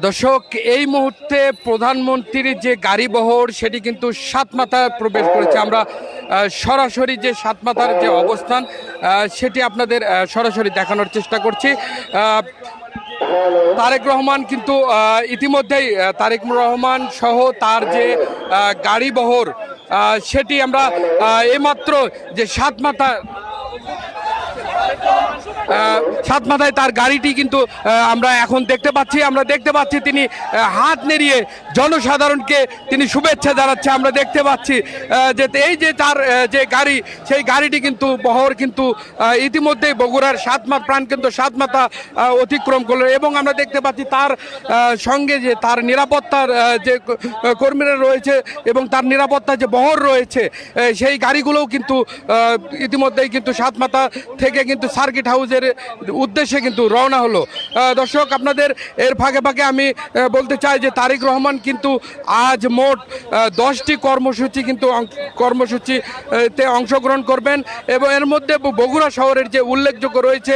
দর্শক, এই মুহূর্তে প্রধানমন্ত্রীর যে গাড়িবহর সেটি কিন্তু সাতমাথায় প্রবেশ করেছে। আমরা সরাসরি যে সাতমাথার যে অবস্থান সেটি আপনাদের সরাসরি দেখানোর চেষ্টা করছি। তারেক রহমান কিন্তু ইতিমধ্যেই তারেক রহমান সহ তার যে গাড়িবহর সেটি আমরা এইমাত্র যে সাতমাথায় তার গাড়িটি কিন্তু আমরা এখন দেখতে পাচ্ছি তিনি হাত নেড়িয়ে জনসাধারণকে তিনি শুভেচ্ছা জানাচ্ছে। আমরা দেখতে পাচ্ছি যে এই যে তার যে গাড়ি, সেই গাড়িটি কিন্তু বহর কিন্তু ইতিমধ্যেই বগুড়ার প্রাণকেন্দ্র সাতমাথা অতিক্রম করলো এবং আমরা দেখতে পাচ্ছি তার সঙ্গে যে তার নিরাপত্তার যে কর্মীরা রয়েছে এবং তার নিরাপত্তার যে বহর রয়েছে সেই গাড়িগুলোও কিন্তু ইতিমধ্যেই কিন্তু সাতমাথা থেকে কিন্তু সার্কিট হাউসের উদ্দেশ্যে কিন্তু রওনা হলো। দর্শক, আপনাদের এর ফাঁকে ফাঁকে আমি বলতে চাই যে তারেক রহমান কিন্তু আজ মোট 10টি কর্মসূচিতে অংশগ্রহণ করবেন এবং এর মধ্যে বগুড়া শহরের যে উল্লেখযোগ্য রয়েছে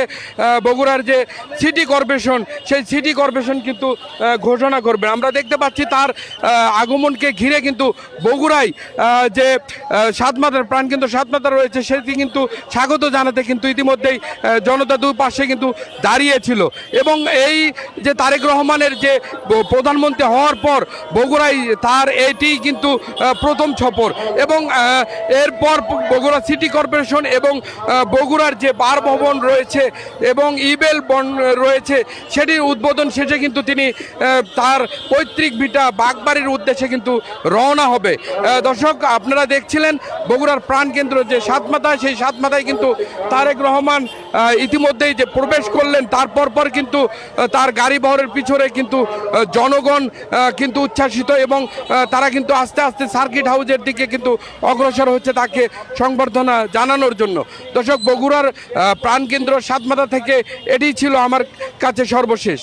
বগুড়ার যে সিটি কর্পোরেশন, সেই সিটি কর্পোরেশন কিন্তু ঘোষণা করবেন। আমরা দেখতে পাচ্ছি তার আগমনকে ঘিরে কিন্তু বগুড়ায় যে প্রাণকেন্দ্র সাতমাথা রয়েছে সেটি কিন্তু স্বাগত জানাতে কিন্তু ইতিমধ্যেই জনতা দুপাশে কিন্তু দাঁড়িয়েছিল এবং এই যে তারেক রহমানের যে প্রধানমন্ত্রী হওয়ার পর বগুড়ায় তার এটি কিন্তু প্রথম সফর এবং এরপর বগুড়া সিটি কর্পোরেশন এবং বগুড়ার যে বার ভবন রয়েছে এবং ইবেল বন রয়েছে সেটির উদ্বোধন শেষে কিন্তু তিনি তার পৈতৃক ভিটা বাগবাড়ির উদ্দেশ্যে কিন্তু রওনা হবে। দর্শক, আপনারা দেখছিলেন বগুড়ার প্রাণকেন্দ্র যে সাতমাথায়, সেই সাতমাথায় কিন্তু তারেক রহমান ইতিমধ্যেই যে প্রবেশ করলেন, তারপর কিন্তু তার গাড়ি বহরের পিছনে কিন্তু জনগণ কিন্তু উচ্ছ্বাসিত এবং তারা কিন্তু আস্তে আস্তে সার্কিট হাউসের দিকে কিন্তু অগ্রসর হচ্ছে তাকে সংবর্ধনা জানানোর জন্য। দর্শক, বগুড়ার প্রাণকেন্দ্র সাতমাথা থেকে এটি ছিল আমার কাছে সর্বশেষ।